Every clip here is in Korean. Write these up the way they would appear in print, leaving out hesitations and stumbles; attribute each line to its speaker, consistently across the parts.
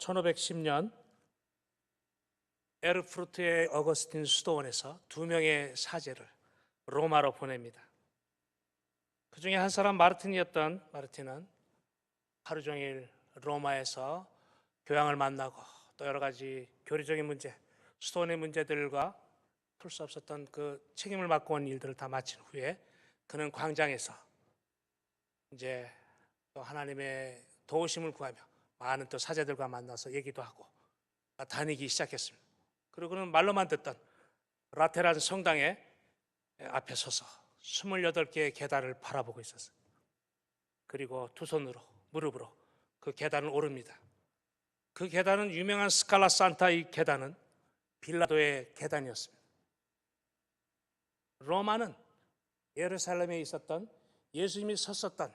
Speaker 1: 1510년 에르푸르트의 어거스틴 수도원에서 두 명의 사제를 로마로 보냅니다. 그 중에 한 사람 마르틴이었던 마르틴은 하루 종일 로마에서 교황을 만나고 또 여러 가지 교리적인 문제, 수도원의 문제들과 풀 수 없었던 그 책임을 맡고 온 일들을 다 마친 후에 그는 광장에서 이제 또 하나님의 도우심을 구하며 많은 또 사제들과 만나서 얘기도 하고 다니기 시작했습니다. 그리고 그는 말로만 듣던 라테란 성당의 앞에 서서 28개의 계단을 바라보고 있었어요. 그리고 두 손으로 무릎으로 그 계단을 오릅니다. 그 계단은 유명한 스칼라 산타, 이 계단은 빌라도의 계단이었습니다. 로마는 예루살렘에 있었던 예수님이 섰었던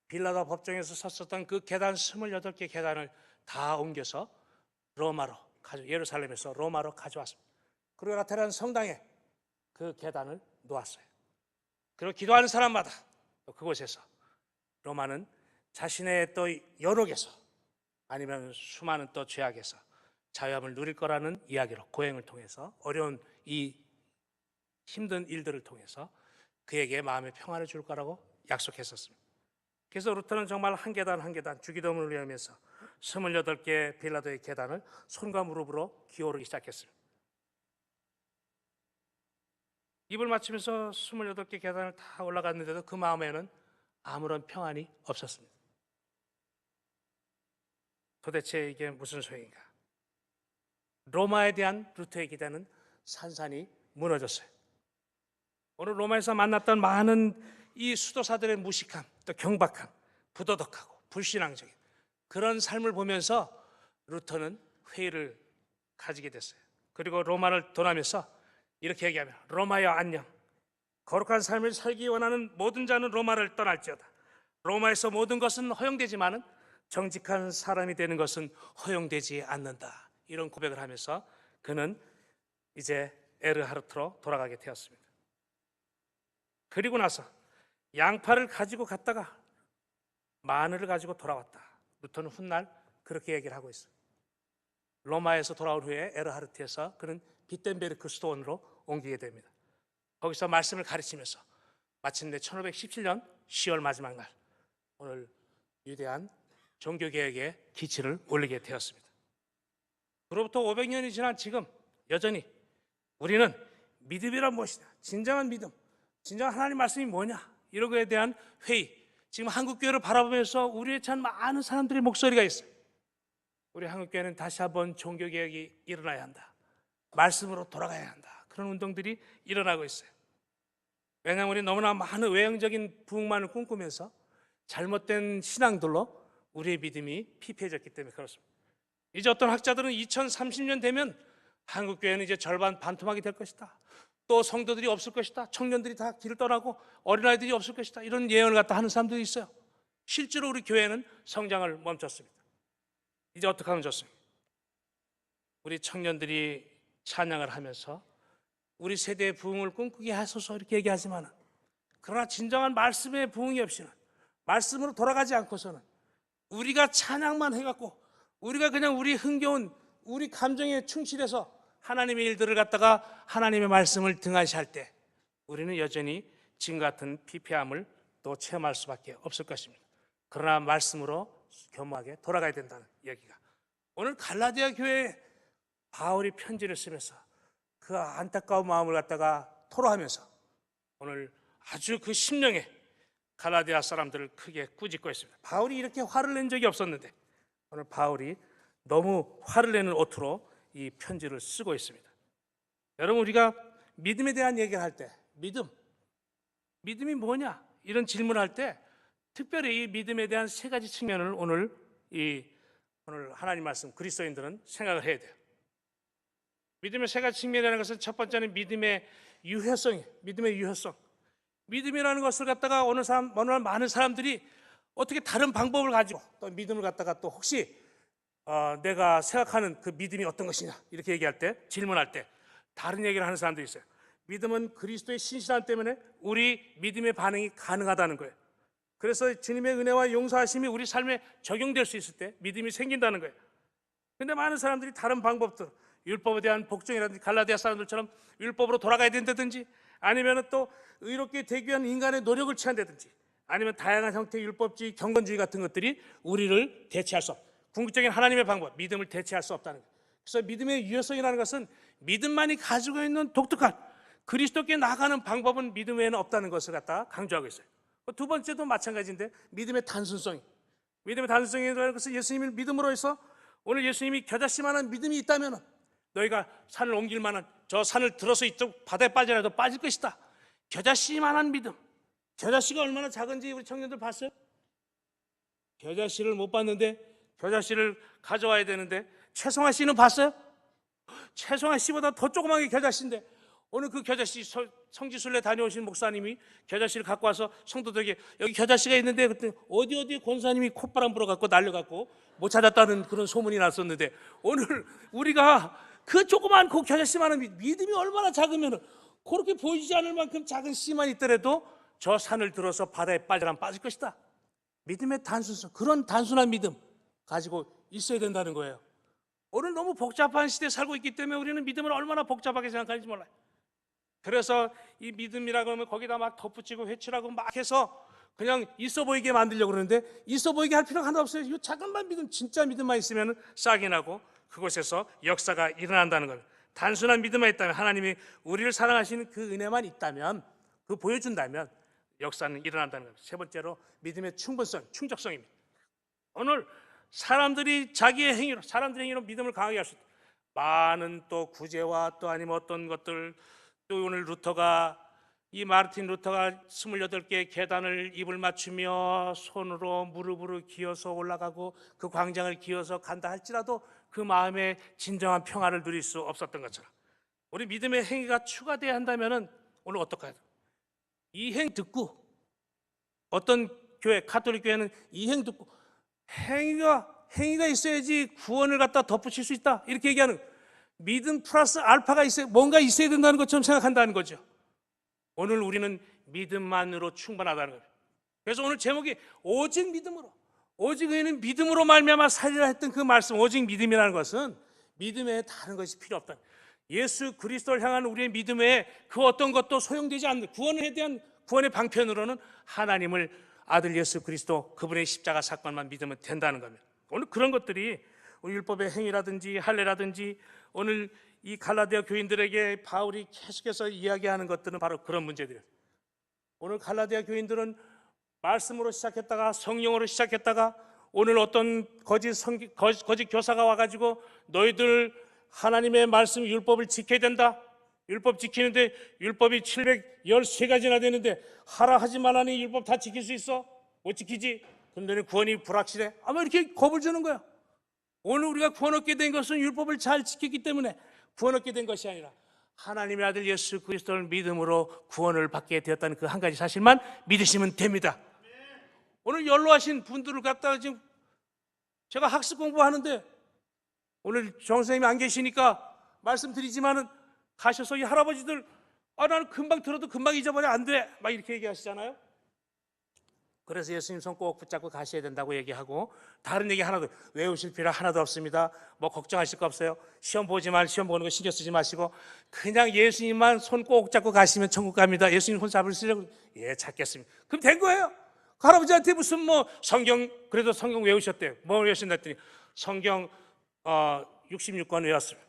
Speaker 1: 빌라도 법정에서 섰었던 그 계단 28개 계단을 다 옮겨서 예루살렘에서 로마로 가져왔습니다. 그리고 라테란 성당에 그 계단을 놓았어요. 그리고 기도하는 사람마다 또 그곳에서 로마는 자신의 또 연옥에서 아니면 수많은 또 죄악에서 자유함을 누릴 거라는 이야기로 고행을 통해서 어려운 이 힘든 일들을 통해서 그에게 마음의 평안을 줄 거라고 약속했었습니다. 그래서 루터는 정말 한 계단 한 계단 주기도문을 외우면서 28개 빌라도의 계단을 손과 무릎으로 기어오르기 시작했습니다. 입을 맞추면서 28개 계단을 다 올라갔는데도 그 마음에는 아무런 평안이 없었습니다. 도대체 이게 무슨 소용인가? 로마에 대한 루터의 기대는 산산이 무너졌어요. 오늘 로마에서 만났던 많은 이 수도사들의 무식함, 또 경박함, 부도덕하고 불신앙적인 그런 삶을 보면서 루터는 회의를 가지게 됐어요. 그리고 로마를 떠나면서 이렇게 얘기하며, 로마여 안녕. 거룩한 삶을 살기 원하는 모든 자는 로마를 떠날지어다. 로마에서 모든 것은 허용되지만은 정직한 사람이 되는 것은 허용되지 않는다. 이런 고백을 하면서 그는 이제 에르하르트로 돌아가게 되었습니다. 그리고 나서 양파를 가지고 갔다가 마늘을 가지고 돌아왔다. 루터는 훗날 그렇게 얘기를 하고 있어요. 로마에서 돌아온 후에 에르하르트에서 그는 비텐베르크 수도원으로 옮기게 됩니다. 거기서 말씀을 가르치면서 마침내 1517년 10월 마지막 날 오늘 위대한 종교개혁의 기치를 올리게 되었습니다. 그로부터 500년이 지난 지금 여전히 우리는 믿음이란 무엇이냐, 진정한 믿음, 진정한 하나님 말씀이 뭐냐, 이런 것에 대한 회의, 지금 한국교회를 바라보면서 우리의 참 많은 사람들의 목소리가 있어요. 우리 한국교회는 다시 한번 종교개혁이 일어나야 한다, 말씀으로 돌아가야 한다, 그런 운동들이 일어나고 있어요. 왜냐하면 우리 너무나 많은 외형적인 부흥만을 꿈꾸면서 잘못된 신앙들로 우리의 믿음이 피폐해졌기 때문에 그렇습니다. 이제 어떤 학자들은 2030년 되면 한국교회는 이제 절반 반토막이 될 것이다, 또 성도들이 없을 것이다, 청년들이 다 길을 떠나고 어린아이들이 없을 것이다, 이런 예언을 갖다 하는 사람들이 있어요. 실제로 우리 교회는 성장을 멈췄습니다. 이제 어떻게 하면 좋습니까? 우리 청년들이 찬양을 하면서 우리 세대의 부흥을 꿈꾸게 하소서 이렇게 얘기하지만, 그러나 진정한 말씀의 부흥이 없이는, 말씀으로 돌아가지 않고서는 우리가 찬양만 해갖고 우리가 그냥 우리 흥겨운 우리 감정에 충실해서 하나님의 일들을 갖다가 하나님의 말씀을 등한시할 때 우리는 여전히 지금 같은 피폐함을 또 체험할 수밖에 없을 것입니다. 그러나 말씀으로 겸허하게 돌아가야 된다는 얘기가 오늘 갈라디아 교회에 바울이 편지를 쓰면서 그 안타까운 마음을 갖다가 토로하면서 오늘 아주 그 심령에 갈라디아 사람들을 크게 꾸짖고 있습니다. 바울이 이렇게 화를 낸 적이 없었는데 오늘 바울이 너무 화를 내는 어투로 이 편지를 쓰고 있습니다. 여러분, 우리가 믿음에 대한 얘기를 할 때 믿음이 뭐냐 이런 질문을 할 때 특별히 이 믿음에 대한 세 가지 측면을 오늘 하나님 말씀 그리스도인들은 생각을 해야 돼요. 믿음의 세 가지 측면이라는 것은 첫 번째는 믿음의 유효성이에요. 믿음의 유효성. 믿음이라는 것을 갖다가 오늘 많은 사람들이 어떻게 다른 방법을 가지고 또 믿음을 갖다가 또 혹시 내가 생각하는 그 믿음이 어떤 것이냐 이렇게 얘기할 때, 질문할 때 다른 얘기를 하는 사람들이 있어요. 믿음은 그리스도의 신실함 때문에 우리 믿음의 반응이 가능하다는 거예요. 그래서 주님의 은혜와 용서하심이 우리 삶에 적용될 수 있을 때 믿음이 생긴다는 거예요. 근데 많은 사람들이 다른 방법들, 율법에 대한 복종이라든지 갈라디아 사람들처럼 율법으로 돌아가야 된다든지, 아니면 또 의롭게 되기 위한 인간의 노력을 취한다든지, 아니면 다양한 형태의 율법주의, 경건주의 같은 것들이 우리를 대체할 수 없다. 궁극적인 하나님의 방법, 믿음을 대체할 수 없다는 거예요. 그래서 믿음의 유효성이라는 것은 믿음만이 가지고 있는 독특한 그리스도께 나가는 방법은 믿음 외에는 없다는 것을 갖다 강조하고 있어요. 두 번째도 마찬가지인데, 믿음의 단순성이. 믿음의 단순성이라는 것은 예수님을 믿음으로 해서 오늘 예수님이 겨자씨만한 믿음이 있다면 너희가 산을 옮길 만한, 저 산을 들어서 이쪽 바다에 빠지라도 빠질 것이다. 겨자씨만한 믿음. 겨자씨가 얼마나 작은지 우리 청년들 봤어요? 겨자씨를 못 봤는데 겨자씨를 가져와야 되는데, 최성화 씨는 봤어요? 최성화 씨보다 더 조그만 게 겨자씨인데, 오늘 그 겨자씨 성지순례 다녀오신 목사님이 겨자씨를 갖고 와서 성도들에게 여기 겨자씨가 있는데, 그때 어디 권사님이 콧바람 불어갖고 날려갖고 못 찾았다는 그런 소문이 났었는데, 오늘 우리가 그 조그만 그 겨자씨만한 믿음이 얼마나 작으면 그렇게 보이지 않을 만큼 작은 씨만 있더라도 저 산을 들어서 바다에 빠지라면 빠질 것이다. 믿음의 단순성, 그런 단순한 믿음 가지고 있어야 된다는 거예요. 오늘 너무 복잡한 시대에 살고 있기 때문에 우리는 믿음을 얼마나 복잡하게 생각하는지 몰라요. 그래서 이 믿음이라고 하면 거기다 막 덧붙이고 회치라고 막 해서 그냥 있어 보이게 만들려고 그러는데, 있어 보이게 할 필요가 하나도 없어요. 이 작은만 믿음, 진짜 믿음만 있으면 싹이 나고 그곳에서 역사가 일어난다는 거예요. 단순한 믿음만 있다면, 하나님이 우리를 사랑하시는 그 은혜만 있다면, 그 보여준다면 역사는 일어난다는 거예요. 세 번째로 믿음의 충분성, 충족성입니다. 오늘 사람들이 자기의 행위로, 사람들의 행위로 믿음을 강하게 할 수 있다. 많은 또 구제와 또 아니면 어떤 것들, 또 오늘 루터가, 이 마르틴 루터가 28개의 계단을 입을 맞추며 손으로 무릎으로 기어서 올라가고 그 광장을 기어서 간다 할지라도 그 마음에 진정한 평화를 누릴 수 없었던 것처럼, 우리 믿음의 행위가 추가돼야 한다면 오늘 어떨까요? 이 행 듣고, 어떤 교회, 카톨릭 교회는 이 행 듣고 행위가 있어야지 구원을 갖다 덧붙일 수 있다, 이렇게 얘기하는, 믿음 플러스 알파가 있어야, 뭔가 있어야 된다는 것처럼 생각한다는 거죠. 오늘 우리는 믿음만으로 충분하다는 거예요. 그래서 오늘 제목이 오직 믿음으로, 오직 의인은 믿음으로 말미암아 살리라 했던 그 말씀, 오직 믿음이라는 것은 믿음 외에 다른 것이 필요 없다. 예수 그리스도를 향한 우리의 믿음 외에 그 어떤 것도 소용되지 않는, 구원에 대한 구원의 방편으로는 하나님을, 아들 예수 그리스도, 그분의 십자가 사건만 믿으면 된다는 겁니다. 오늘 그런 것들이 율법의 행위라든지 할례라든지, 오늘 이 갈라디아 교인들에게 바울이 계속해서 이야기하는 것들은 바로 그런 문제들이에요. 오늘 갈라디아 교인들은 말씀으로 시작했다가 성령으로 시작했다가, 오늘 어떤 거짓 교사가 와가지고 너희들 하나님의 말씀 율법을 지켜야 된다, 율법 지키는데 율법이 713가지나 되는데 하라 하지 말라니 율법 다 지킬 수 있어? 못 지키지? 그럼 너는 구원이 불확실해? 아마 이렇게 겁을 주는 거야. 오늘 우리가 구원 얻게 된 것은 율법을 잘 지켰기 때문에 구원 얻게 된 것이 아니라 하나님의 아들 예수 그리스도를 믿음으로 구원을 받게 되었다는 그 한 가지 사실만 믿으시면 됩니다. 오늘 연로하신 분들을 갖다가 지금 제가 학습 공부하는데, 오늘 정 선생님이 안 계시니까 말씀드리지만은, 가셔서 이 할아버지들, 나는 금방 들어도 금방 잊어버려, 안 돼, 막 이렇게 얘기하시잖아요. 그래서 예수님 손 꼭 붙잡고 가셔야 된다고 얘기하고, 다른 얘기 하나도, 외우실 필요 하나도 없습니다. 뭐 걱정하실 거 없어요. 시험 보지 말, 시험 보는 거 신경 쓰지 마시고 그냥 예수님만 손 꼭 잡고 가시면 천국 갑니다. 예수님 손 잡으시려고? 예, 잡겠습니다. 그럼 된 거예요. 그 할아버지한테 무슨 뭐 성경, 그래도 성경 외우셨대요. 뭐 외우신다 했더니 성경 66권 외웠어요.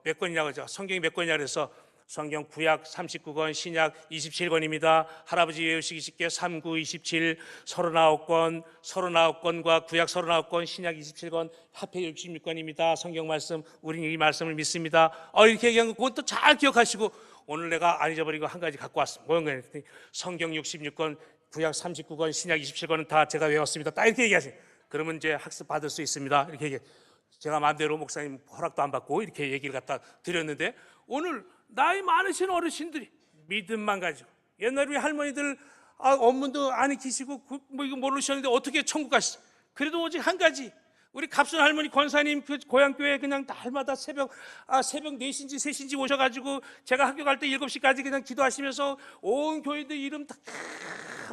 Speaker 1: 몇 권이냐고 하죠. 성경이 몇 권이냐 그래서 성경 구약 39권, 신약 27권입니다. 할아버지 외우시기 쉽게 39, 27, 39권과 구약 39권, 신약 27권, 합해 66권입니다. 성경 말씀, 우리는 이 말씀을 믿습니다. 이렇게 얘기한 거, 그것도 잘 기억하시고, 오늘 내가 안 잊어버리고 한 가지 갖고 왔습니다. 뭐였냐 했더니 성경 66권, 구약 39권, 신약 27권은 다 제가 외웠습니다. 딱 이렇게 얘기하세요. 그러면 이제 학습 받을 수 있습니다. 이렇게 얘기해요. 제가 마음대로 목사님 허락도 안 받고 이렇게 얘기를 갖다 드렸는데, 오늘 나이 많으신 어르신들이 믿음만 가지고, 옛날에 우리 할머니들 업문도 안 익히시고 뭐 이거 모르셨는데 어떻게 천국 가시죠? 그래도 오직 한 가지, 우리 갑순 할머니 권사님 그 고향교회 그냥 날마다 새벽 4시인지 3시인지 오셔가지고 제가 학교 갈 때 7시까지 그냥 기도하시면서 온 교회들 이름 다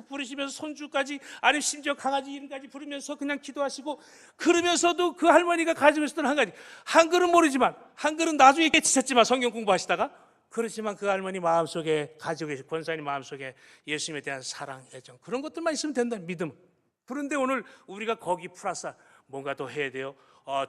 Speaker 1: 부르시면서 손주까지, 아니면 심지어 강아지 이름까지 부르면서 그냥 기도하시고, 그러면서도 그 할머니가 가지고 있었던 한 가지, 한글은 모르지만, 한글은 나중에 깨치셨지만 성경 공부하시다가, 그렇지만 그 할머니 마음속에 가지고 계신, 권사님 마음속에 예수님에 대한 사랑, 애정, 그런 것들만 있으면 된다, 믿음. 그런데 오늘 우리가 거기 플러스 뭔가 더 해야 돼요.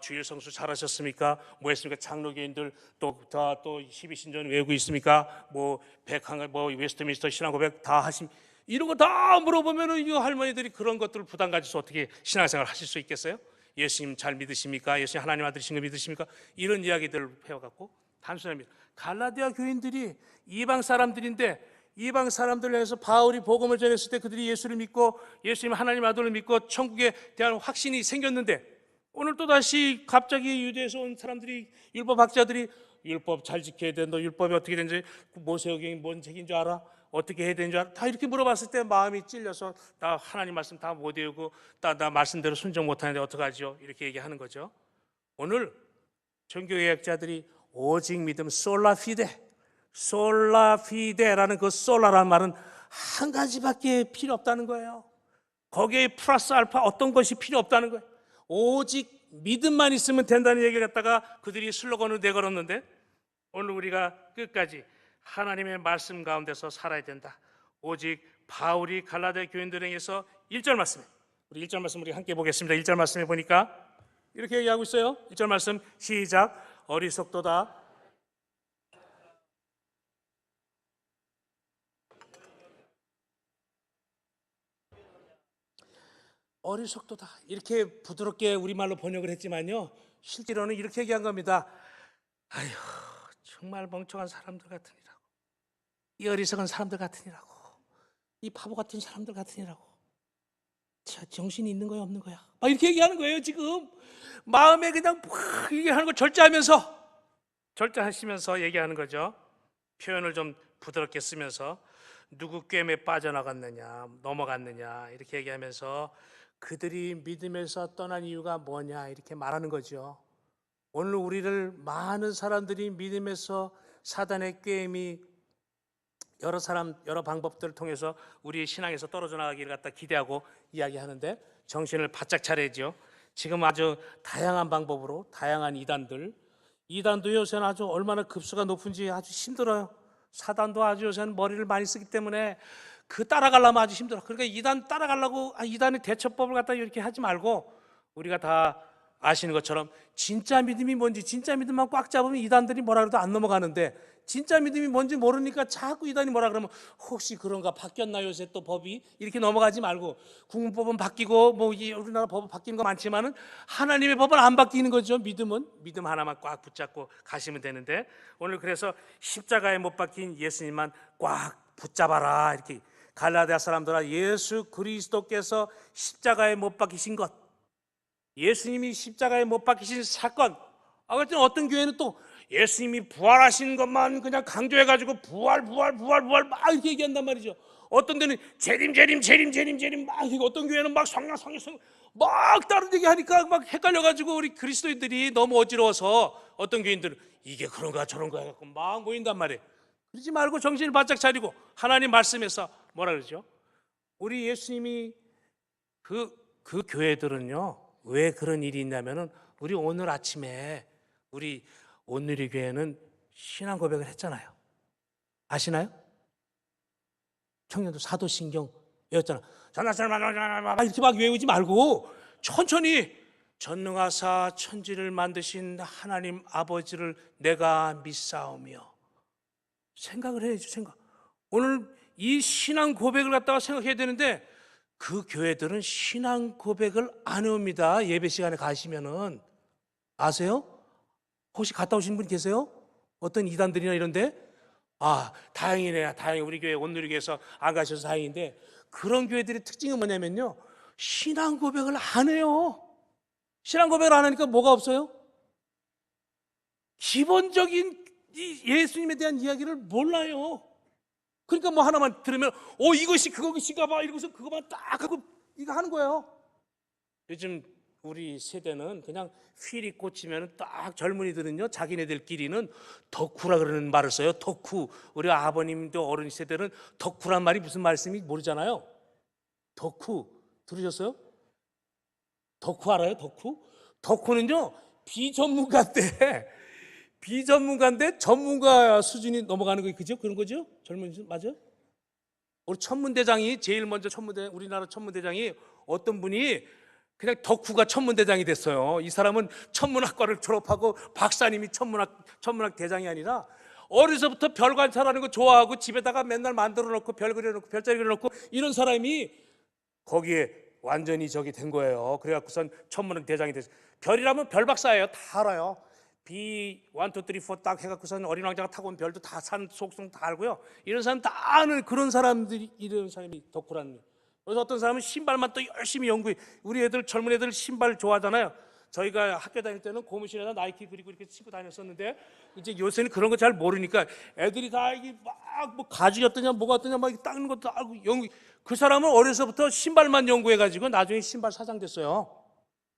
Speaker 1: 주일 성수 잘하셨습니까? 뭐 했습니까? 장로교인들 또 12신전 외우고 있습니까? 뭐 백항, 뭐 웨스트민스터 신앙고백 다 하심, 이런 거 다 물어보면은 이 할머니들이 그런 것들을 부담 가지서 어떻게 신앙생활 하실 수 있겠어요? 예수님 잘 믿으십니까? 예수님 하나님 아들이신 거 믿으십니까? 이런 이야기들을 해와갖고 단순합니다. 갈라디아 교인들이 이방 사람들인데, 이방 사람들을 해서 바울이 복음을 전했을 때 그들이 예수를 믿고 예수님 하나님 아들을 믿고 천국에 대한 확신이 생겼는데, 오늘 또다시 갑자기 유대에서 온 사람들이, 율법학자들이 율법 잘 지켜야 돼, 너 율법이 어떻게 되는지, 모세오경이 뭔 책인 줄 알아? 어떻게 해야 되는 줄 알아? 다 이렇게 물어봤을 때 마음이 찔려서 나 하나님 말씀 다 못 외우고 나 말씀대로 순종 못하는데 어떡하죠? 이렇게 얘기하는 거죠. 오늘 종교개혁자들이 오직 믿음, 솔라피데라는 그 솔라라는 말은 한 가지밖에 필요 없다는 거예요. 거기에 플러스 알파 어떤 것이 필요 없다는 거예요. 오직 믿음만 있으면 된다는 얘기를 갖다가 그들이 슬로건을 내걸었는데, 오늘 우리가 끝까지 하나님의 말씀 가운데서 살아야 된다. 오직 바울이 갈라디아 교인들에게서 1절 말씀에, 우리 1절 말씀 우리 함께 보겠습니다. 1절 말씀에 보니까 이렇게 얘기하고 있어요. 1절 말씀 시작. 어리석도다. 어리석도다. 이렇게 부드럽게 우리말로 번역을 했지만요, 실제로는 이렇게 얘기한 겁니다. 아휴, 정말 멍청한 사람들 같으니라고, 이 어리석은 사람들 같으니라고, 이 바보 같은 사람들 같으니라고, 정신이 있는 거야 없는 거야, 막 이렇게 얘기하는 거예요. 지금 마음에 그냥 막 얘기하는 걸 절제하시면서 얘기하는 거죠. 표현을 좀 부드럽게 쓰면서 누구 꿰매 빠져나갔느냐, 넘어갔느냐 이렇게 얘기하면서 그들이 믿음에서 떠난 이유가 뭐냐 이렇게 말하는 거죠. 오늘 우리를 많은 사람들이 믿음에서 사단의 꾀임이 여러 방법들을 통해서 우리 신앙에서 떨어져 나가기를 갖다 기대하고 이야기하는데, 정신을 바짝 차려야죠. 지금 아주 다양한 방법으로 다양한 이단도 요새는 아주 얼마나 급수가 높은지 아주 힘들어요. 사단도 아주 요새는 머리를 많이 쓰기 때문에 그 따라가려면 아주 힘들어. 그러니까 이단 따라가려고 이단의 대처법을 갖다 이렇게 하지 말고, 우리가 다 아시는 것처럼 진짜 믿음이 뭔지, 진짜 믿음만 꽉 잡으면 이단들이 뭐라 그래도 안 넘어가는데, 진짜 믿음이 뭔지 모르니까 자꾸 이단이 뭐라 그러면 혹시 그런가, 바뀌었나 요새 또 법이, 이렇게 넘어가지 말고, 국문법은 바뀌고 뭐 우리나라 법은 바뀌는 거 많지만은 하나님의 법은 안 바뀌는 거죠. 믿음 하나만 꽉 붙잡고 가시면 되는데, 오늘 그래서 십자가에 못 박힌 예수님만 꽉 붙잡아라. 이렇게 갈라디아 사람들아, 예수 그리스도께서 십자가에 못 박히신 것, 예수님이 십자가에 못 박히신 사건, 어떤 교회는 또 예수님이 부활하신 것만 그냥 강조해가지고 부활 막 이렇게 얘기한단 말이죠. 어떤 데는 재림 막 이렇게, 어떤 교회는 막 성령 막 다른 얘기 하니까 막 헷갈려가지고 우리 그리스도인들이 너무 어지러워서 어떤 교인들은 이게 그런가 저런가 해갖고 막 모인단 말이에요. 그러지 말고 정신을 바짝 차리고 하나님 말씀에서 뭐라 그러죠? 우리 예수님이 그 교회들은요, 왜 그런 일이 있냐면은, 우리 오늘 아침에 우리 온누리 교회는 신앙 고백을 했잖아요. 아시나요? 청년도 사도신경 외웠잖아. 이렇게 막 외우지 말고 천천히, 전능하사 천지를 만드신 하나님 아버지를 내가 믿사오며, 생각을 해야죠. 생각. 오늘 이 신앙 고백을 갖다가 생각해야 되는데, 그 교회들은 신앙 고백을 안 해옵니다. 예배 시간에 가시면은. 아세요? 혹시 갔다 오신 분 계세요? 어떤 이단들이나 이런데? 다행이네. 다행히 우리 교회 온누리교회에서 안 가셔서 다행인데, 그런 교회들의 특징은 뭐냐면요, 신앙 고백을 안 해요. 신앙 고백을 안 하니까 뭐가 없어요? 기본적인 예수님에 대한 이야기를 몰라요. 그러니까 뭐 하나만 들으면 이것이 그것인가 봐 이러고서 그것만 딱 하고 이거 하는 거예요. 요즘 우리 세대는 그냥 휠이 꽂히면 딱 젊은이들은요 자기네들끼리는 덕후라 그러는 말을 써요. 덕후. 우리 아버님도 어른 세대는 덕후란 말이 무슨 말씀인지 모르잖아요. 덕후 들으셨어요? 덕후 알아요? 덕후? 덕후는요 비전문가인데 비전문가인데 전문가 수준이 넘어가는 거 그죠? 그런 거죠? 젊은 맞아? 우리 천문대장이 제일 먼저 우리나라 천문대장이 어떤 분이 그냥 덕후가 천문대장이 됐어요. 이 사람은 천문학과를 졸업하고 박사님이 천문학 대장이 아니라 어려서부터 별 관찰하는 거 좋아하고 집에다가 맨날 만들어 놓고 별 그려놓고 별자리 그려놓고 이런 사람이 거기에 완전히 저기 된 거예요. 그래갖고선 천문학 대장이 됐어요. 별이라면 별 박사예요. 다 알아요. B 1, 2, 3, 4 딱 해갖고선 어린 왕자가 타고 온 별도 다 산 속성 다 알고요. 이런 사람 다 아는 그런 사람들이 이런 사람이 덕후라는 거예요. 그래서 어떤 사람은 신발만 또 열심히 연구해. 우리 애들 젊은 애들 신발 좋아하잖아요. 저희가 학교 다닐 때는 고무신에다 나이키 그리고 이렇게 신고 다녔었는데 이제 요새는 그런 거 잘 모르니까 애들이 다 이게 막 뭐 가죽이 어떠냐 뭐가 어떠냐 막 닦는 것도 알고 연구. 그 사람은 어려서부터 신발만 연구해가지고 나중에 신발 사장 됐어요.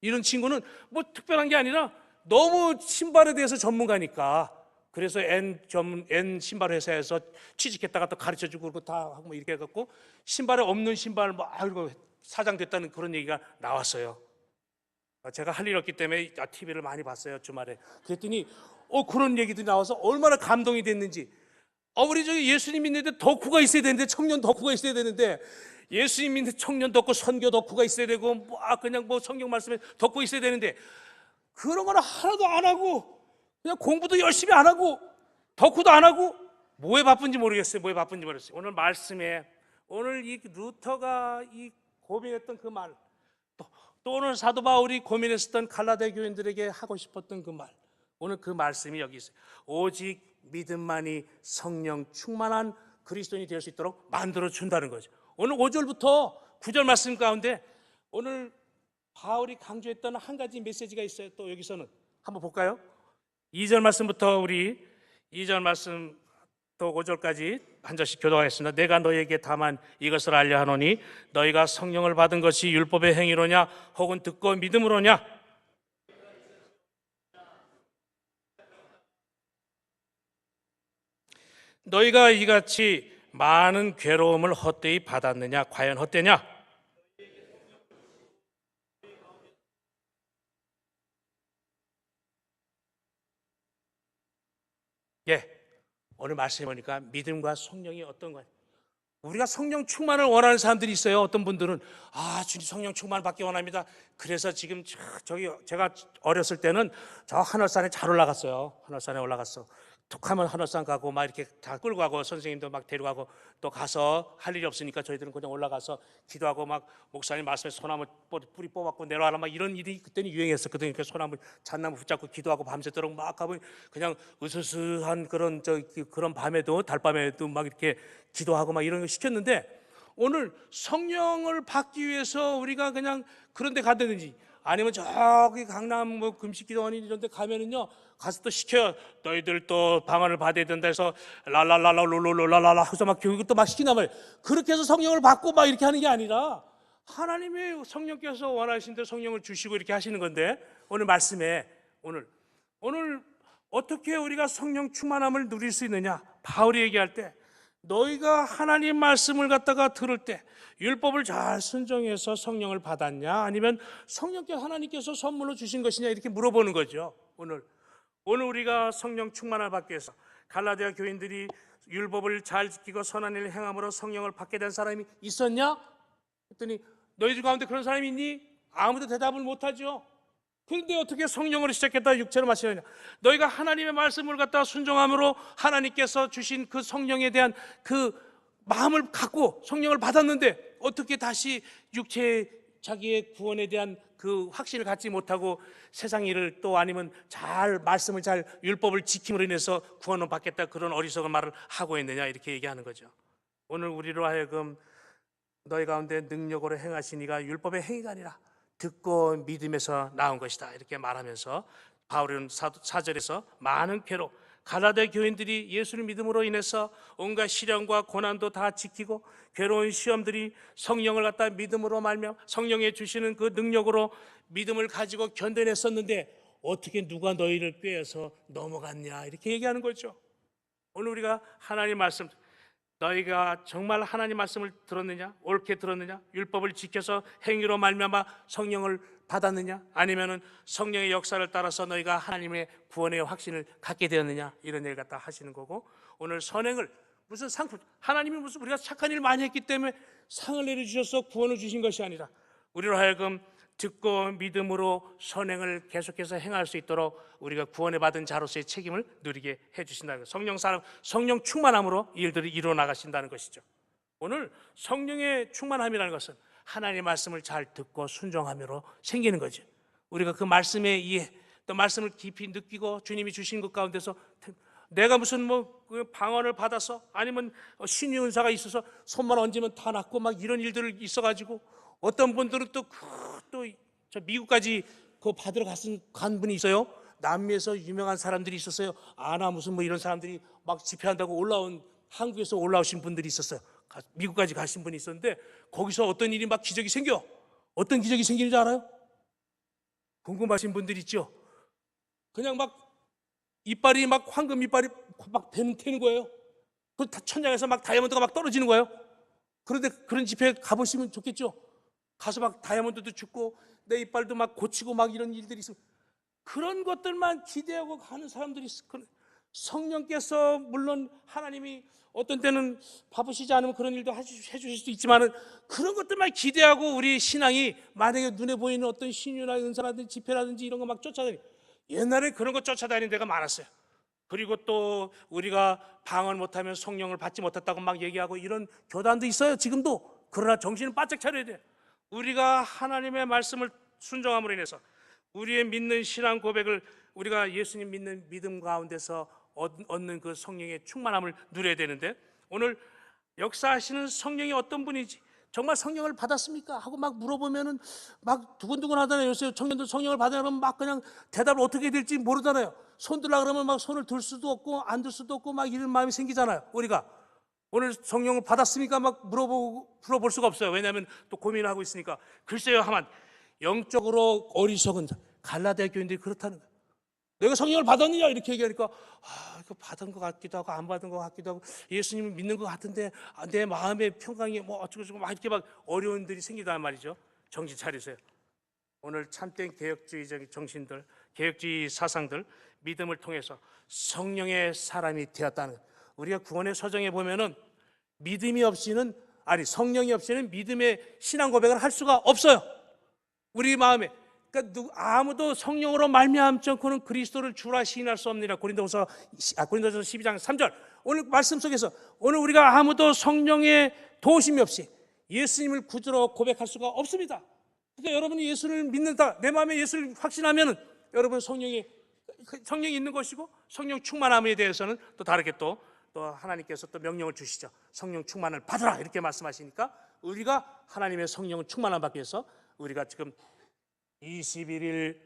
Speaker 1: 이런 친구는 뭐 특별한 게 아니라 너무 신발에 대해서 전문가니까 그래서 N 신발 회사에서 취직했다가 또 가르쳐주고 그러고 다 하고 뭐 이렇게 해갖고 신발에 없는 신발 뭐 알고 사장 됐다는 그런 얘기가 나왔어요. 제가 할 일 없기 때문에 TV를 많이 봤어요 주말에. 그랬더니 그런 얘기들이 나와서 얼마나 감동이 됐는지. 우리 저기 예수님 믿는데 덕후가 있어야 되는데 청년 덕후가 있어야 되는데 예수님 믿는 청년 덕후 선교 덕후가 있어야 되고 그냥 뭐 성경 말씀에 덕후 있어야 되는데 그런 거는 하나도 안 하고 그냥 공부도 열심히 안 하고 덕후도 안 하고 뭐에 바쁜지 모르겠어요. 뭐에 바쁜지 모르겠어요. 오늘 말씀에 오늘 이 루터가 이 고민했던 그 말, 또 오늘 사도 바울이 고민했었던 갈라디아 교인들에게 하고 싶었던 그 말, 오늘 그 말씀이 여기 있어요. 오직 믿음만이 성령 충만한 그리스도인이 될 수 있도록 만들어 준다는 거죠. 오늘 5절부터 9절 말씀 가운데 오늘 바울이 강조했던 한 가지 메시지가 있어요. 또 여기서는 한번 볼까요? 2절 말씀부터 우리 2절 말씀 또 5절까지 한 절씩 교독하겠습니다. 내가 너희에게 다만 이것을 알려 하노니 너희가 성령을 받은 것이 율법의 행위로냐 혹은 듣고 믿음으로냐. 너희가 이같이 많은 괴로움을 헛되이 받았느냐? 과연 헛되냐? 오늘 말씀해 보니까 믿음과 성령이 어떤 거예요? 우리가 성령 충만을 원하는 사람들이 있어요. 어떤 분들은 주님 성령 충만을 받기 원합니다. 그래서 지금 저기 제가 어렸을 때는 저 하늘산에 잘 올라갔어요. 하늘산에 올라갔어. 툭하면 하늘산 가고 막 이렇게 다 끌고 가고 선생님도 막 데려가고 또 가서 할 일이 없으니까 저희들은 그냥 올라가서 기도하고 막 목사님 말씀에 소나무 뿌리 뽑았고 내려와라 막 이런 일이 그때는 유행했었거든요. 그 소나무 잣나무 붙잡고 기도하고 밤새도록 막 가면 그냥 으스스한 그런 밤에도 달밤에도 막 이렇게 기도하고 막 이런 거 시켰는데 오늘 성령을 받기 위해서 우리가 그냥 그런 데 가든지 아니면 저기 강남 뭐 금식기도원 이런 데 가면은요 가서 또 시켜요. 너희들 또 방언을 받아야 된다 해서 랄랄랄라 롤롤롤랄랄라 하고서 막 교육을 또 막 시킨단 말이에요. 그렇게 해서 성령을 받고 막 이렇게 하는 게 아니라 하나님의 성령께서 원하신 대로 성령을 주시고 이렇게 하시는 건데 오늘 말씀에 오늘 어떻게 우리가 성령 충만함을 누릴 수 있느냐? 바울이 얘기할 때 너희가 하나님 말씀을 갖다가 들을 때 율법을 잘 순종해서 성령을 받았냐? 아니면 하나님께서 선물로 주신 것이냐? 이렇게 물어보는 거죠. 오늘 우리가 성령 충만을 받기 위해서 갈라디아 교인들이 율법을 잘 지키고 선한 일을 행함으로 성령을 받게 된 사람이 있었냐? 그랬더니 너희들 가운데 그런 사람이 있니? 아무도 대답을 못하죠. 그런데 어떻게 성령으로 시작했다 육체로 마시느냐? 너희가 하나님의 말씀을 갖다 순종함으로 하나님께서 주신 그 성령에 대한 그 마음을 갖고 성령을 받았는데 어떻게 다시 육체의 자기의 구원에 대한 그 확신을 갖지 못하고 세상 일을 또 아니면 말씀을 잘 율법을 지킴으로 인해서 구원을 받겠다 그런 어리석은 말을 하고 있느냐 이렇게 얘기하는 거죠. 오늘 우리로 하여금 너희 가운데 능력으로 행하신 이가 율법의 행위가 아니라 듣고 믿음에서 나온 것이다 이렇게 말하면서 바울은 4절에서 많은 괴로 갈라디아 교인들이 예수를 믿음으로 인해서 온갖 시련과 고난도 다 지키고 괴로운 시험들이 성령을 갖다 믿음으로 말며 성령의 주시는 그 능력으로 믿음을 가지고 견뎌냈었는데 어떻게 누가 너희를 꾀해서 넘어갔냐 이렇게 얘기하는 거죠. 오늘 우리가 하나님 말씀, 너희가 정말 하나님 말씀을 들었느냐, 옳게 들었느냐, 율법을 지켜서 행위로 말미암아 성령을 받았느냐, 아니면은 성령의 역사를 따라서 너희가 하나님의 구원의 확신을 갖게 되었느냐, 이런 얘기를 갖다 하시는 거고, 오늘 선행을 무슨 상품, 하나님이 무슨 우리가 착한 일 많이 했기 때문에 상을 내려주셔서 구원을 주신 것이 아니라 우리로 하여금 듣고 믿음으로 선행을 계속해서 행할 수 있도록 우리가 구원을 받은 자로서의 책임을 누리게 해주신다는 것. 성령 충만함으로 이 일들을 이루어 나가신다는 것이죠. 오늘 성령의 충만함이라는 것은 하나님의 말씀을 잘 듣고 순종함으로 생기는 거죠. 우리가 그 말씀의 이해, 또 말씀을 깊이 느끼고 주님이 주신 것 가운데서 내가 무슨 방언을 받아서 아니면 신의 은사가 있어서 손만 얹으면 다 낫고 막 이런 일들을 있어가지고 어떤 분들은 또 저 미국까지 그 받으러 간 분이 있어요. 남미에서 유명한 사람들이 있었어요. 아나 무슨 이런 사람들이 막 집회한다고 한국에서 올라오신 분들이 있었어요. 미국까지 가신 분이 있었는데 거기서 어떤 일이 막 기적이 생겨. 어떤 기적이 생기는지 알아요? 궁금하신 분들 있죠? 그냥 막 이빨이 막 황금 이빨이 막 되는 거예요. 그 천장에서 막 다이아몬드가 막 떨어지는 거예요. 그런데 그런 집회 가보시면 좋겠죠? 가서 막 다이아몬드도 죽고 내 이빨도 막 고치고 막 이런 일들이 있어요. 그런 것들만 기대하고 가는 사람들이 있어요. 성령께서 물론 하나님이 어떤 때는 바쁘시지 않으면 그런 일도 해주실 수 있지만 그런 것들만 기대하고 우리 신앙이 만약에 눈에 보이는 어떤 신유나 은사라든지 집회라든지 이런 거 막 쫓아다니고, 옛날에 그런 거 쫓아다니는 데가 많았어요. 그리고 또 우리가 방언 못하면 성령을 받지 못했다고 막 얘기하고 이런 교단도 있어요 지금도. 그러나 정신을 바짝 차려야 돼요. 우리가 하나님의 말씀을 순종함으로 인해서 우리의 믿는 신앙 고백을 우리가 예수님 믿는 믿음 가운데서 얻는 그 성령의 충만함을 누려야 되는데, 오늘 역사하시는 성령이 어떤 분이지, 정말 성령을 받았습니까? 하고 막 물어보면은 막 두근두근 하잖아요. 요새 청년들 성령을 받으려면 막 그냥 대답을 어떻게 해야 될지 모르잖아요. 손 들라 그러면 막 손을 들 수도 없고 안 들 수도 없고 막 이런 마음이 생기잖아요. 우리가 오늘 성령을 받았습니까? 막 물어볼 수가 없어요. 왜냐하면 또 고민하고 있으니까. 글쎄요 하면 영적으로 어리석은 자, 갈라디아 교인들이 그렇다는 거예요. 내가 성령을 받았느냐 이렇게 얘기하니까 이거 받은 것 같기도 하고 안 받은 것 같기도 하고 예수님을 믿는 것 같은데 내 마음의 평강이 어쩌고 막 이렇게 막 어려운 일이 생기단 말이죠. 정신 차리세요. 오늘 참된 개혁주의적 정신들, 개혁주의 사상들 믿음을 통해서 성령의 사람이 되었다는 거예요. 우리가 구원의 서정에 보면은 성령이 없이는 믿음의 신앙 고백을 할 수가 없어요. 우리 마음에. 그러니까 아무도 성령으로 말미암지 않고는 그리스도를 주라 시인할 수 없느니라. 고린도서 12장 3절. 오늘 말씀 속에서 오늘 우리가 아무도 성령의 도우심이 없이 예수님을 구주로 고백할 수가 없습니다. 그러니까 여러분이 예수를 믿는다, 내 마음에 예수를 확신하면은 여러분 성령이 있는 것이고, 성령 충만함에 대해서는 또 다르게 또 하나님께서 또 명령을 주시죠. 성령 충만을 받으라 이렇게 말씀하시니까 우리가 하나님의 성령 충만함 받기 위해서 우리가 지금 21일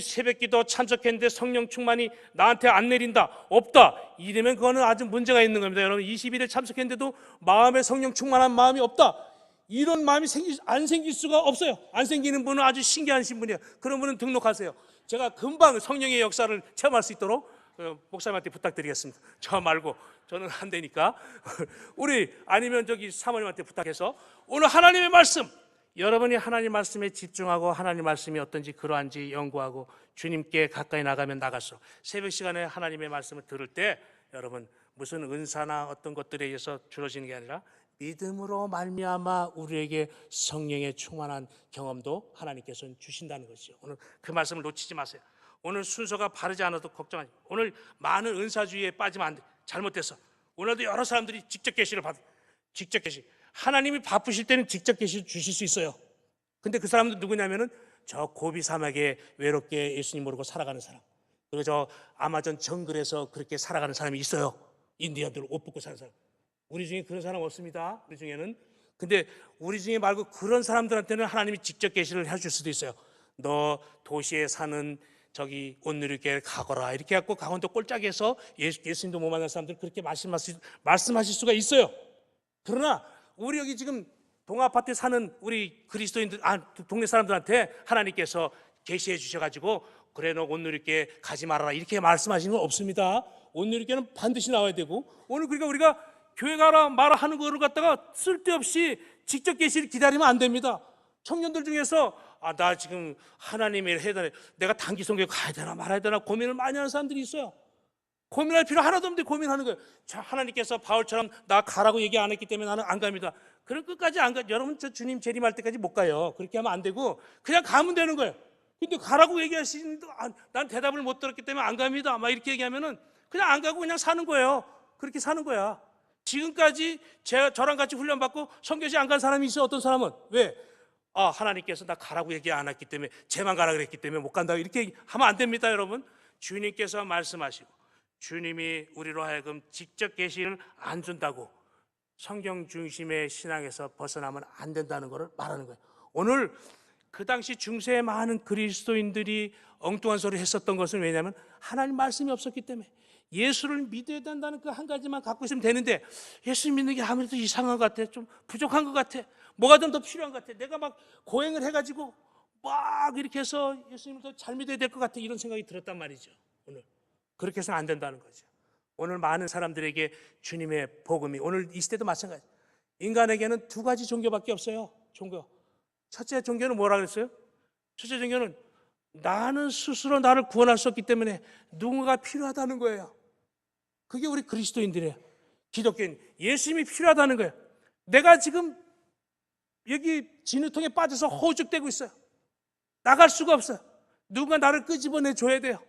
Speaker 1: 새벽기도 참석했는데 성령 충만이 나한테 안 내린다, 없다, 이러면 그거는 아주 문제가 있는 겁니다. 여러분 21일 참석했는데도 마음에 성령 충만한 마음이 없다, 이런 마음이 안 생길 수가 없어요. 안 생기는 분은 아주 신기하신 분이에요. 그런 분은 등록하세요. 제가 금방 성령의 역사를 체험할 수 있도록 목사님한테 부탁드리겠습니다. 저 말고 저는 안 되니까 아니면 사모님한테 부탁해서 오늘 하나님의 말씀, 여러분이 하나님 말씀에 집중하고 하나님 말씀이 어떤지 그러한지 연구하고 주님께 가까이 나가면 나갈수록 새벽 시간에 하나님의 말씀을 들을 때 여러분 무슨 은사나 어떤 것들에 의해서 주어지는 게 아니라 믿음으로 말미암아 우리에게 성령의 충만한 경험도 하나님께서는 주신다는 것이죠. 오늘 그 말씀을 놓치지 마세요. 오늘 순서가 바르지 않아도 걱정하지 마세요. 오늘 많은 은사주의에 빠지면 안 돼. 잘못돼서 오늘도 여러 사람들이 직접 계시를 받아요. 직접 계시, 하나님이 바쁘실 때는 직접 계시 주실 수 있어요. 근데 그 사람도 누구냐면은 저 고비 사막에 외롭게 예수님 모르고 살아가는 사람, 그리고 저 아마존 정글에서 그렇게 살아가는 사람이 있어요. 인디언들 옷 벗고 사는 사람. 우리 중에 그런 사람 없습니다. 우리 중에는. 근데 우리 중에 말고 그런 사람들한테는 하나님이 직접 계시를 해줄 수도 있어요. 너 도시에 사는 저기 온누리교회 가거라 이렇게 해갖고 강원도 꼴짝에서 예수님도 못 만난 사람들 그렇게 말씀하실 수가 있어요. 그러나 우리 여기 지금 동아파트에 사는 우리 그리스도인들, 동네 사람들한테 하나님께서 계시해 주셔가지고 그래 너 온누리교회 가지 말아라 이렇게 말씀하시는 건 없습니다. 온누리교회는 반드시 나와야 되고, 오늘 그러니까 우리가 교회 가라 마라 하는 거를 갖다가 쓸데없이 직접 계시를 기다리면 안 됩니다. 청년들 중에서 나 지금 하나님의 해야 되나, 내가 단기 선교회 가야 되나 말아야 되나 고민을 많이 하는 사람들이 있어요. 고민할 필요 하나도 없는데 고민하는 거예요. 자, 하나님께서 바울처럼 나 가라고 얘기 안 했기 때문에 나는 안 갑니다. 그럼 끝까지 안 가. 여러분 저 주님 재림할 때까지 못 가요. 그렇게 하면 안 되고 그냥 가면 되는 거예요. 근데 가라고 얘기하시는데 난 대답을 못 들었기 때문에 안 갑니다 막 이렇게 얘기하면은 그냥 안 가고 그냥 사는 거예요. 그렇게 사는 거야. 지금까지 저랑 같이 훈련받고 선교지 안 간 사람이 있어요. 어떤 사람은 왜? 하나님께서 나 가라고 얘기 안 했기 때문에, 쟤만 가라 그랬기 때문에 못 간다 이렇게 하면 안 됩니다. 여러분, 주님께서 말씀하시고 주님이 우리로 하여금 직접 계시를 안 준다고 성경 중심의 신앙에서 벗어나면 안 된다는 것을 말하는 거예요. 오늘 그 당시 중세에 많은 그리스도인들이 엉뚱한 소리 했었던 것은 왜냐하면 하나님 말씀이 없었기 때문에, 예수를 믿어야 된다는 그 한 가지만 갖고 있으면 되는데 예수 믿는 게 아무래도 이상한 것 같아. 좀 부족한 것 같아. 뭐가 좀 더 필요한 것 같아. 내가 막 고행을 해가지고 막 이렇게 해서 예수님을 더 잘 믿어야 될 것 같아. 이런 생각이 들었단 말이죠. 오늘 그렇게 해서는 안 된다는 거죠. 오늘 많은 사람들에게 주님의 복음이, 오늘 이 시대도 마찬가지. 인간에게는 두 가지 종교밖에 없어요. 종교. 첫째 종교는 뭐라 그랬어요? 첫째 종교는 나는 스스로 나를 구원할 수 없기 때문에 누군가가 필요하다는 거예요. 그게 우리 그리스도인들이에요. 기독교인, 예수님이 필요하다는 거예요. 내가 지금 여기 진흙통에 빠져서 허우적대고 있어요. 나갈 수가 없어요. 누군가 나를 끄집어내 줘야 돼요.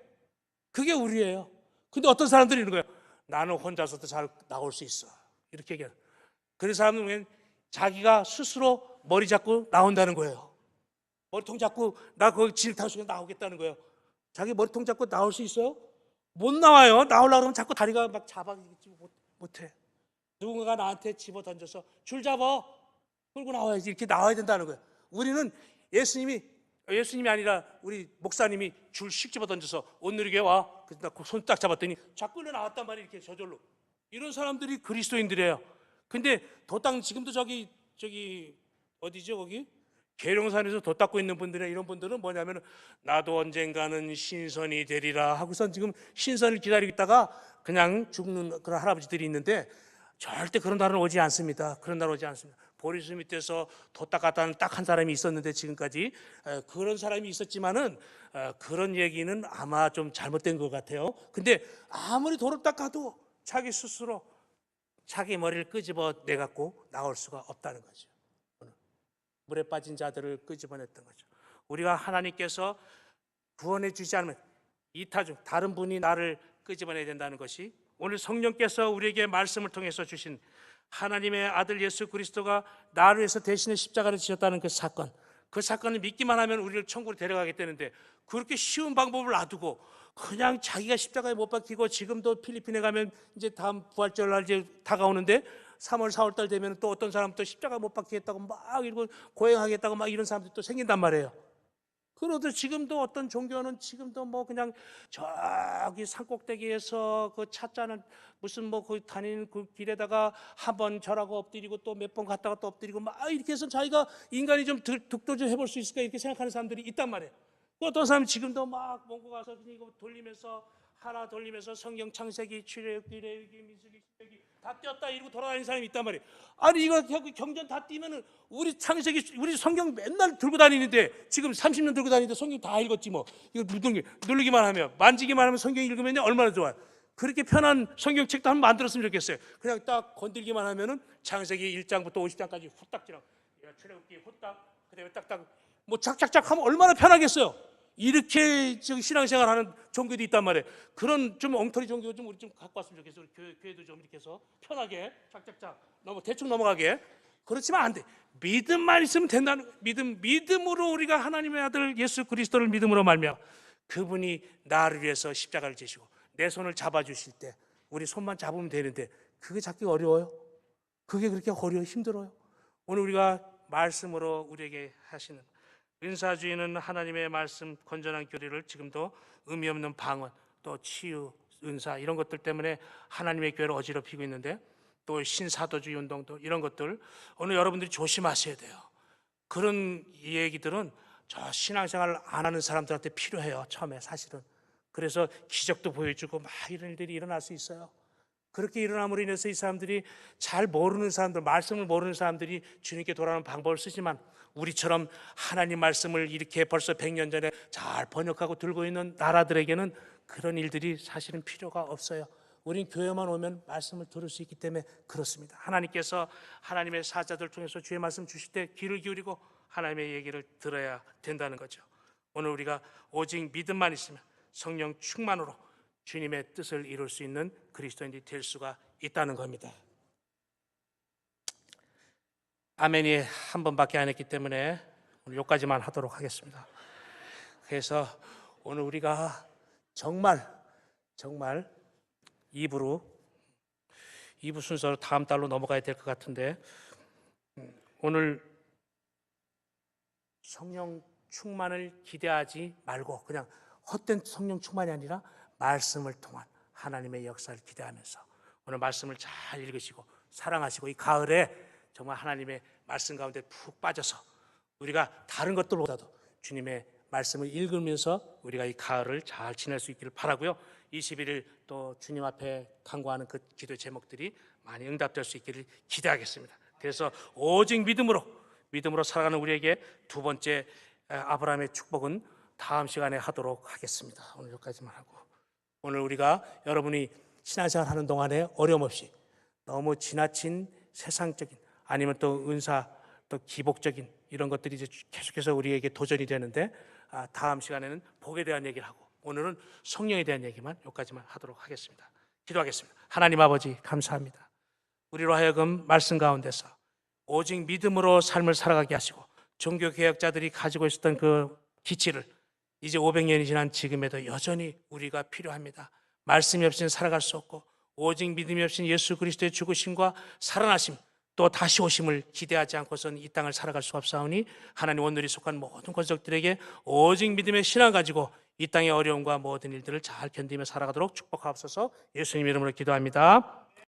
Speaker 1: 그게 우리예요. 근데 어떤 사람들이 이런 거예요. 나는 혼자서도 잘 나올 수 있어. 이렇게 얘기해요. 그런 사람은 자기가 스스로 머리 잡고 나온다는 거예요. 머리통 잡고 나 거기 진흙탕 속에 나오겠다는 거예요. 자기 머리통 잡고 나올 수 있어요? 못 나와요. 나오려고 그러면 자꾸 다리가 막 잡아지지 못해. 누군가가 나한테 집어 던져서 줄 잡아 끌고 나와야지, 이렇게 나와야 된다는 거예요. 우리는 예수님이 아니라 우리 목사님이 줄 씩 집어 던져서 온누리교회 와. 그래서 손 딱 잡았더니 자꾸 끌려 나왔단 말이에요. 이렇게 저절로. 이런 사람들이 그리스도인들이에요. 근데 도땅 지금도 저기 어디죠 거기? 계룡산에서 돛 닦고 있는 분들이나 이런 분들은 뭐냐면 나도 언젠가는 신선이 되리라 하고선 지금 신선을 기다리고 있다가 그냥 죽는 그런 할아버지들이 있는데, 절대 그런 날은 오지 않습니다. 그런 날 오지 않습니다. 보리수 밑에서 돛 닦았다는 딱 한 사람이 있었는데 지금까지 그런 사람이 있었지만은 그런 얘기는 아마 좀 잘못된 것 같아요. 근데 아무리 도를 닦아도 자기 스스로 자기 머리를 끄집어 내갖고 나올 수가 없다는 거죠. 물에 빠진 자들을 끄집어냈던 거죠. 우리가 하나님께서 구원해 주지 않으면 이타 중 다른 분이 나를 끄집어내야 된다는 것이, 오늘 성령께서 우리에게 말씀을 통해서 주신 하나님의 아들 예수 그리스도가 나를 위해서 대신에 십자가를 지셨다는 그 사건, 그 사건을 믿기만 하면 우리를 천국으로 데려가겠다는데, 그렇게 쉬운 방법을 놔두고 그냥 자기가 십자가에 못 박히고, 지금도 필리핀에 가면 이제 다음 부활절날 이제 다가오는데 3월 4월 달 되면 또 어떤 사람 또 십자가 못 박히겠다고 막 이러고 고행하겠다고 막 이런 사람들이 또 생긴단 말이에요. 그러도 지금도 어떤 종교는 지금도 뭐 그냥 저기 산꼭대기에서 그 찻잔을 무슨 뭐 그 다니는 그 길에다가 한 번 절하고 엎드리고 또 몇 번 갔다가 또 엎드리고 막 이렇게 해서 자기가 인간이 좀 득도 좀 해볼 수 있을까 이렇게 생각하는 사람들이 있단 말이에요. 어떤 사람은 지금도 막 몽고 가서 이거 돌리면서 하나 돌리면서 성경 창세기 출애굽기 레위기 민수기 신명기 다 띄었다 이러고 돌아다니는 사람이 있단 말이에요. 아니 이거 경전 다 띄면은 우리 창세기 우리 성경 맨날 들고 다니는데, 지금 30년 들고 다니는데 성경 다 읽었지 뭐. 이거 누르기만 하면, 만지기만 하면 성경 읽으면 얼마나 좋아요. 그렇게 편한 성경책도 한번 만들었으면 좋겠어요. 그냥 딱 건들기만 하면은 창세기 1장부터 50장까지 후딱 지나고 출애굽기 후딱 그다음에 딱딱 뭐 작작작 하면 얼마나 편하겠어요. 이렇게 신앙생활하는 종교도 있단 말이에요. 그런 좀 엉터리 종교 좀 우리 좀 갖고 왔으면 좋겠어요. 우리 교회도 좀 이렇게 해서 편하게 착착착 대충 넘어가게. 그렇지만 안 돼. 믿음만 있으면 된다는 거예요. 믿음으로 우리가 하나님의 아들 예수 그리스도를 믿음으로 말미암아 그분이 나를 위해서 십자가를 지시고 내 손을 잡아주실 때 우리 손만 잡으면 되는데, 그게 잡기 어려워요? 그게 그렇게 힘들어요? 오늘 우리가 말씀으로 우리에게 하시는 은사주의는 하나님의 말씀, 건전한 교리를 지금도 의미 없는 방언, 또 치유, 은사 이런 것들 때문에 하나님의 교회를 어지럽히고 있는데, 또 신사도주의 운동도 이런 것들 오늘 여러분들이 조심하셔야 돼요. 그런 얘기들은 저 신앙생활 안 하는 사람들한테 필요해요. 처음에 사실은. 그래서 기적도 보여주고 막 이런 일들이 일어날 수 있어요. 그렇게 일어남으로 인해서 이 사람들이 잘 모르는 사람들, 말씀을 모르는 사람들이 주님께 돌아오는 방법을 쓰지만, 우리처럼 하나님 말씀을 이렇게 벌써 100년 전에 잘 번역하고 들고 있는 나라들에게는 그런 일들이 사실은 필요가 없어요. 우린 교회만 오면 말씀을 들을 수 있기 때문에 그렇습니다. 하나님께서 하나님의 사자들 통해서 주의 말씀 주실 때 귀를 기울이고 하나님의 얘기를 들어야 된다는 거죠. 오늘 우리가 오직 믿음만 있으면 성령 충만으로 주님의 뜻을 이룰 수 있는 그리스도인이 될 수가 있다는 겁니다. 아멘이 한 번밖에 안 했기 때문에 오늘 여기까지만 하도록 하겠습니다. 그래서 오늘 우리가 정말 2부 순서로 다음 달로 넘어가야 될 것 같은데, 오늘 성령 충만을 기대하지 말고 그냥 헛된 성령 충만이 아니라 말씀을 통한 하나님의 역사를 기대하면서 오늘 말씀을 잘 읽으시고 사랑하시고, 이 가을에 정말 하나님의 말씀 가운데 푹 빠져서 우리가 다른 것들보다도 주님의 말씀을 읽으면서 우리가 이 가을을 잘 지낼 수 있기를 바라고요. 21일 또 주님 앞에 간구하는 그 기도 제목들이 많이 응답될 수 있기를 기대하겠습니다. 그래서 오직 믿음으로 살아가는 우리에게 두 번째 아브라함의 축복은 다음 시간에 하도록 하겠습니다. 오늘 여기까지만 하고, 오늘 우리가 여러분이 신앙생활 하는 동안에 어려움 없이 너무 지나친 세상적인 아니면 또 은사, 또 기복적인 이런 것들이 이제 계속해서 우리에게 도전이 되는데, 다음 시간에는 복에 대한 얘기를 하고 오늘은 성령에 대한 얘기만 여기까지만 하도록 하겠습니다. 기도하겠습니다. 하나님 아버지 감사합니다. 우리로 하여금 말씀 가운데서 오직 믿음으로 삶을 살아가게 하시고, 종교개혁자들이 가지고 있었던 그 기치를 이제 500년이 지난 지금에도 여전히 우리가 필요합니다. 말씀이 없이는 살아갈 수 없고, 오직 믿음이 없이는 예수 그리스도의 죽으심과 살아나심 또 다시 오심을 기대하지 않고서는 이 땅을 살아갈 수 없사오니, 하나님 오늘이 속한 모든 권속들에게 오직 믿음의 신앙 가지고 이 땅의 어려움과 모든 일들을 잘 견디며 살아가도록 축복하옵소서. 예수님 이름으로 기도합니다.